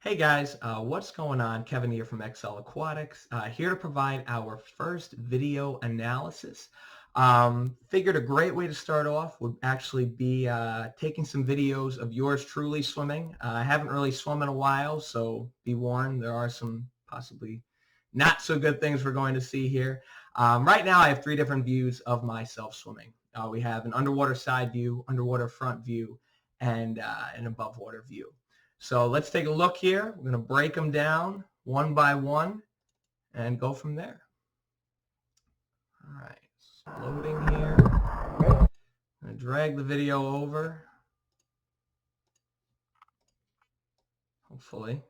Hey guys, what's going on? Kevin here from XL Aquatics, here to provide our first video analysis. Figured a great way to start off would actually be taking some videos of yours truly swimming. I haven't really swum in a while, so be warned, there are some possibly not so good things we're going to see here. Right now I have three different views of myself swimming. We have an underwater side view, underwater front view, and an above water view. So let's take a look here. We're going to break them down one by one and go from there. All right, it's loading here. I'm going to drag the video over, hopefully.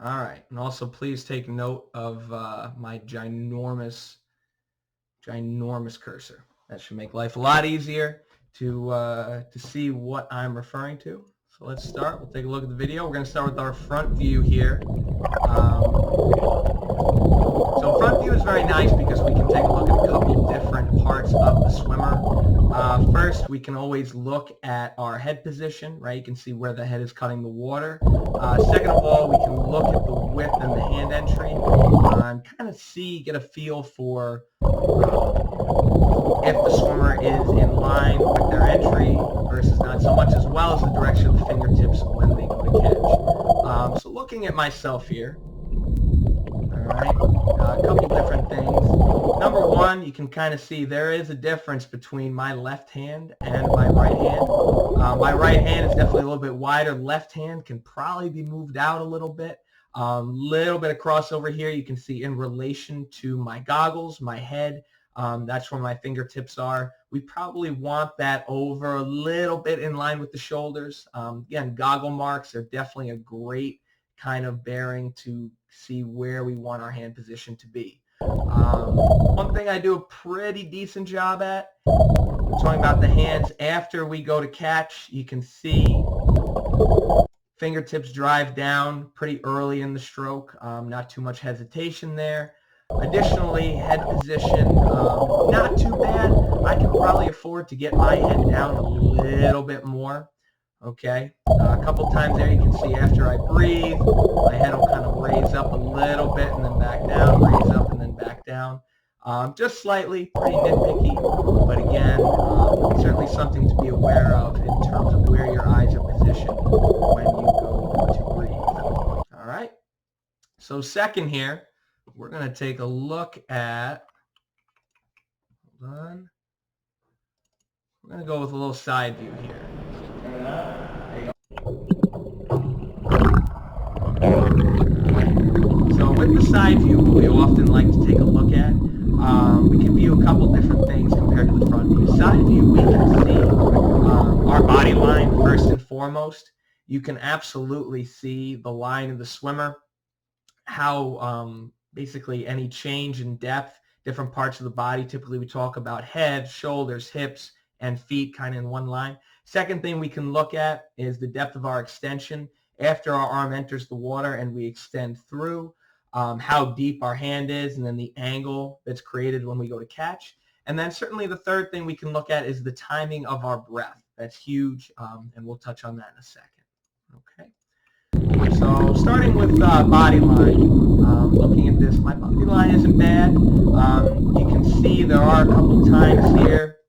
All right, and also please take note of my ginormous cursor. That should make life a lot easier to see what I'm referring to. So let's start. We'll take a look at the video. We're going to start with our front view here. So front view is very nice because we can take a look at a couple different parts of the swimmer. First, we can always look at our head position, right? You can see where the head is cutting the water. Second of all, we can look at the width and the hand entry and kind of get a feel for if the swimmer is in line with their entry versus not so much, as well as the direction of the fingertips when they go to catch. So looking at myself here, all right, a couple different things. Number one, you can kind of see there is a difference between my left hand and my right hand. My right hand is definitely a little bit wider. Left hand can probably be moved out a little bit. Little bit of crossover here. You can see in relation to my goggles, my head. That's where my fingertips are. We probably want that over a little bit in line with the shoulders. Again, goggle marks are definitely a great kind of bearing to see where we want our hand position to be. One thing I do a pretty decent job at, I'm talking about the hands after we go to catch. You can see fingertips drive down pretty early in the stroke. Not too much hesitation there. Additionally, head position, not too bad. I can probably afford to get my head down a little bit more. Okay, a couple times there you can see after I breathe, my head will kind of raise up a little bit and then back down, raise up and then back down. Just slightly, pretty nitpicky, but again, certainly something to be aware of in terms of where your eyes are positioned when you go to breathe. All right, so second here, we're going to take a look at, hold on, we're going to go with a little side view here. So with the side view, what we often like to take a look at, we can view a couple different things compared to the front view. Side view, we can see our body line first and foremost. You can absolutely see the line of the swimmer, how basically any change in depth, different parts of the body. Typically we talk about head, shoulders, hips, and feet kind of in one line. Second thing we can look at is the depth of our extension after our arm enters the water and we extend through, how deep our hand is, and then the angle that's created when we go to catch. And then certainly the third thing we can look at is the timing of our breath. That's huge, and we'll touch on that in a second. Okay. So starting with body line, looking at this, my body line isn't bad. You can see there are a couple times here.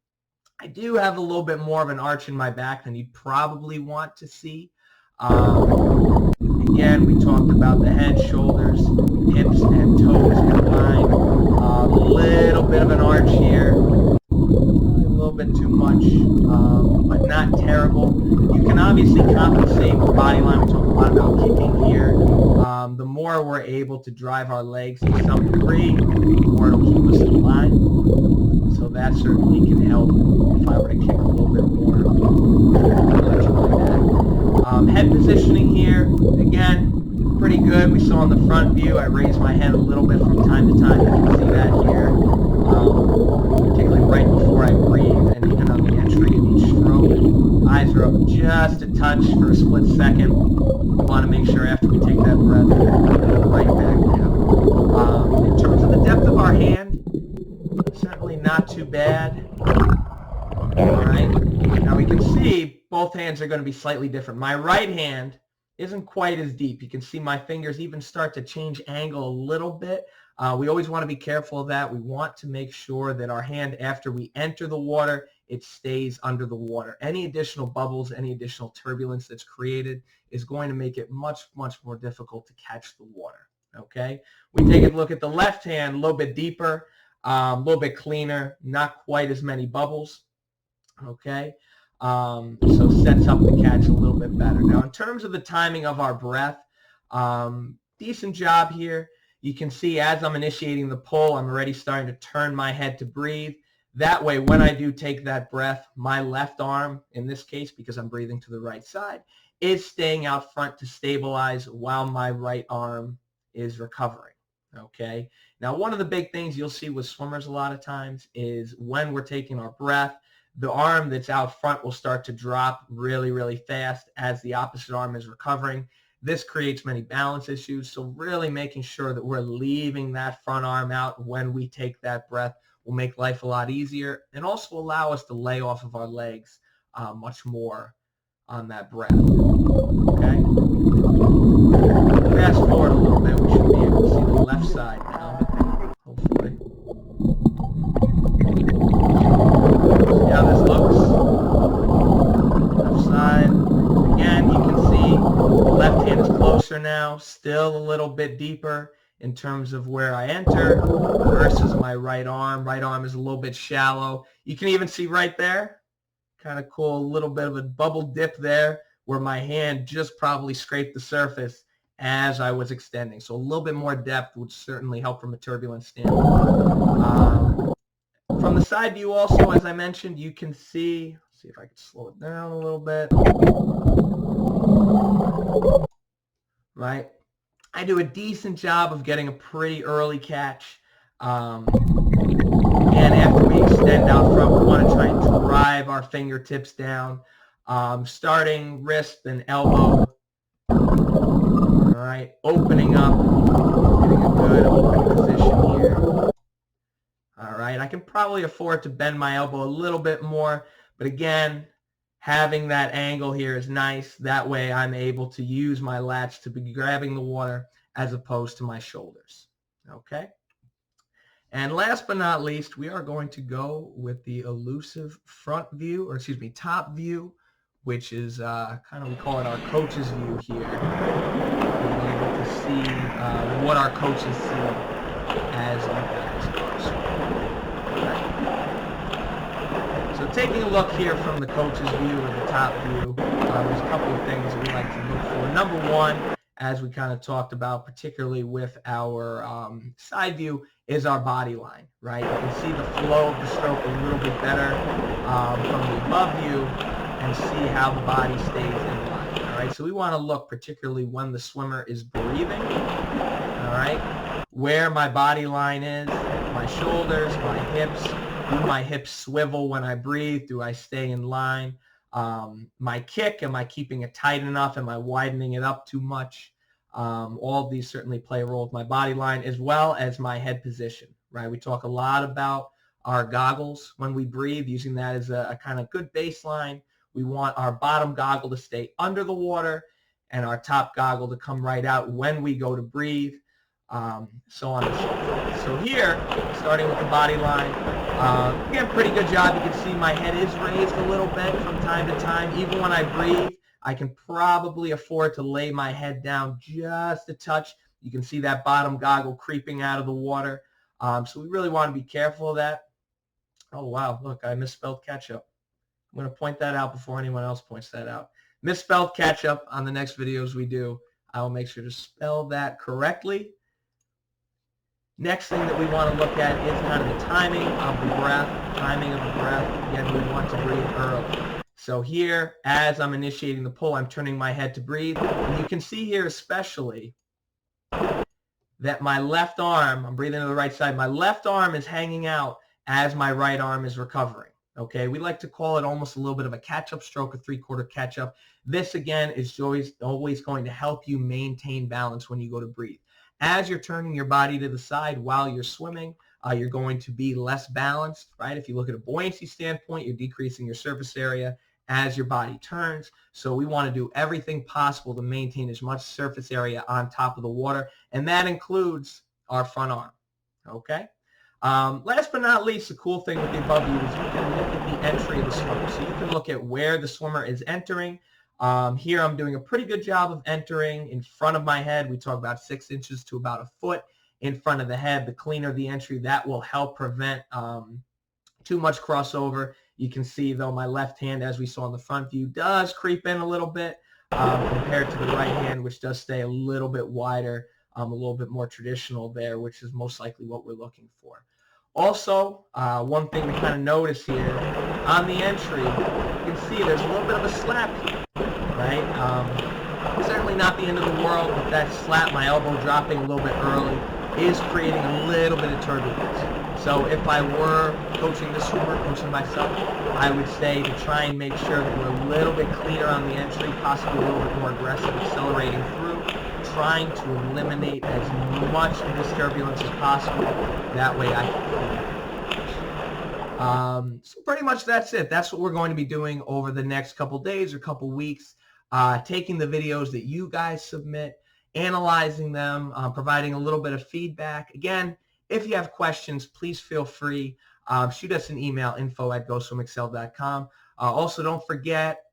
I do have a little bit more of an arch in my back than you'd probably want to see. Again, we talked about the head, shoulders, hips, and toes in line. A little bit of an arch here. A little bit too much, but not terrible. You can obviously compensate with body line. We talk a lot about kicking here. The more we're able to drive our legs to some degree, the more it'll keep us in line. So that certainly can help if I were to kick a little bit more. Head positioning here, again, pretty good. We saw in the front view, I raise my head a little bit from time to time. You can see that here, particularly right before I breathe and even on the entry of each stroke. Eyes are up just a touch for a split second. We want to make sure after we take that breath, we go right back down. In terms of the depth of our hand, certainly not too bad. All right. Now we can see both hands are going to be slightly different. My right hand isn't quite as deep. You can see my fingers even start to change angle a little bit. We always want to be careful of that. We want to make sure that our hand, after we enter the water, it stays under the water. Any additional bubbles, any additional turbulence that's created is going to make it much, much more difficult to catch the water. Okay? We take a look at the left hand, a little bit deeper, a little bit cleaner, not quite as many bubbles. Okay? So sets up the catch a little bit better. Now, in terms of the timing of our breath, decent job here. You can see as I'm initiating the pull, I'm already starting to turn my head to breathe. That way, when I do take that breath, my left arm, in this case, because I'm breathing to the right side, is staying out front to stabilize while my right arm is recovering. Okay? Now, one of the big things you'll see with swimmers a lot of times is when we're taking our breath, the arm that's out front will start to drop really, really fast as the opposite arm is recovering. This creates many balance issues, so really making sure that we're leaving that front arm out when we take that breath will make life a lot easier and also allow us to lay off of our legs much more on that breath. Okay? Fast forward a little bit, we should be able to see the left side now, hopefully. See how this looks? Left side. Again, you can see the left hand is closer now, still a little bit deeper in terms of where I enter versus my right arm. Right arm is a little bit shallow. You can even see right there, kind of cool, a little bit of a bubble dip there where my hand just probably scraped the surface as I was extending. So a little bit more depth would certainly help from a turbulence standpoint. From the side view also, as I mentioned, you can see, let's see if I can slow it down a little bit. Right? I do a decent job of getting a pretty early catch. And after we extend out front, we want to try and drive our fingertips down, starting wrist and elbow. All right, opening up, getting a good open position here. All right, I can probably afford to bend my elbow a little bit more, but again, having that angle here is nice. That way I'm able to use my lats to be grabbing the water as opposed to my shoulders. Okay? And last but not least, we are going to go with the elusive front view, or excuse me, top view, which is kind of, we call it our coach's view here. Being able to see what our coaches see as you guys are swimming. Okay. So taking a look here from the coach's view or the top view, there's a couple of things we like to look for. Number one, as we kind of talked about, particularly with our side view, is our body line, right? You can see the flow of the stroke a little bit better from the above view and see how the body stays in line, all right? So we want to look particularly when the swimmer is breathing, all right? Where my body line is, my shoulders, my hips. Do my hips swivel when I breathe? Do I stay in line? My kick, am I keeping it tight enough? Am I widening it up too much? All of these certainly play a role with my body line as well as my head position, right? We talk a lot about our goggles when we breathe, using that as a kind of good baseline. We want our bottom goggle to stay under the water and our top goggle to come right out when we go to breathe, so on and so forth. So here, starting with the body line, again, pretty good job. You can see my head is raised a little bit from time to time. Even when I breathe, I can probably afford to lay my head down just a touch. You can see that bottom goggle creeping out of the water. So we really want to be careful of that. Oh, wow. Look, I misspelled ketchup. I'm going to point that out before anyone else points that out. Misspelled ketchup on the next videos we do. I will make sure to spell that correctly. Next thing that we want to look at is kind of the timing of the breath. Timing of the breath. Again, we want to breathe early. So here, as I'm initiating the pull, I'm turning my head to breathe. And you can see here especially that my left arm, I'm breathing to the right side, my left arm is hanging out as my right arm is recovering. Okay, we like to call it almost a little bit of a catch-up stroke, a three-quarter catch-up. This, again, is always going to help you maintain balance when you go to breathe. As you're turning your body to the side while you're swimming, you're going to be less balanced, right? If you look at a buoyancy standpoint, you're decreasing your surface area. as your body turns. So we want to do everything possible to maintain as much surface area on top of the water, and that includes our front arm. Okay. Last but not least, the cool thing with the above view is you can look at the entry of the swimmer. So you can look at where the swimmer is entering. Here I'm doing a pretty good job of entering in front of my head. We talk about 6 inches to about a foot in front of the head. The cleaner the entry, that will help prevent too much crossover. You can see, though, my left hand, as we saw in the front view, does creep in a little bit compared to the right hand, which does stay a little bit wider, a little bit more traditional there, which is most likely what we're looking for. Also, one thing to kind of notice here, on the entry, you can see there's a little bit of a slap here, right? Certainly not the end of the world, but that slap, my elbow dropping a little bit early, is creating a little bit of turbulence. So if I were coaching the swimmer, coaching myself, I would say to try and make sure that we're a little bit cleaner on the entry, possibly a little bit more aggressive, accelerating through, trying to eliminate as much of this turbulence as possible. That way I can so pretty much that's it. That's what we're going to be doing over the next couple days or couple weeks, taking the videos that you guys submit, analyzing them, providing a little bit of feedback. Again, if you have questions, please feel free. Shoot us an email, info@goswimexcel.com. Also, don't forget,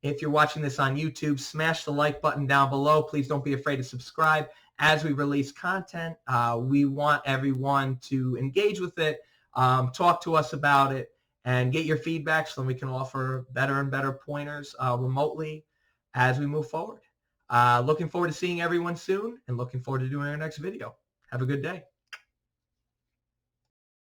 if you're watching this on YouTube, smash the like button down below. Please don't be afraid to subscribe as we release content. We want everyone to engage with it, talk to us about it, and get your feedback so that we can offer better and better pointers remotely as we move forward. Looking forward to seeing everyone soon, and looking forward to doing our next video. Have a good day.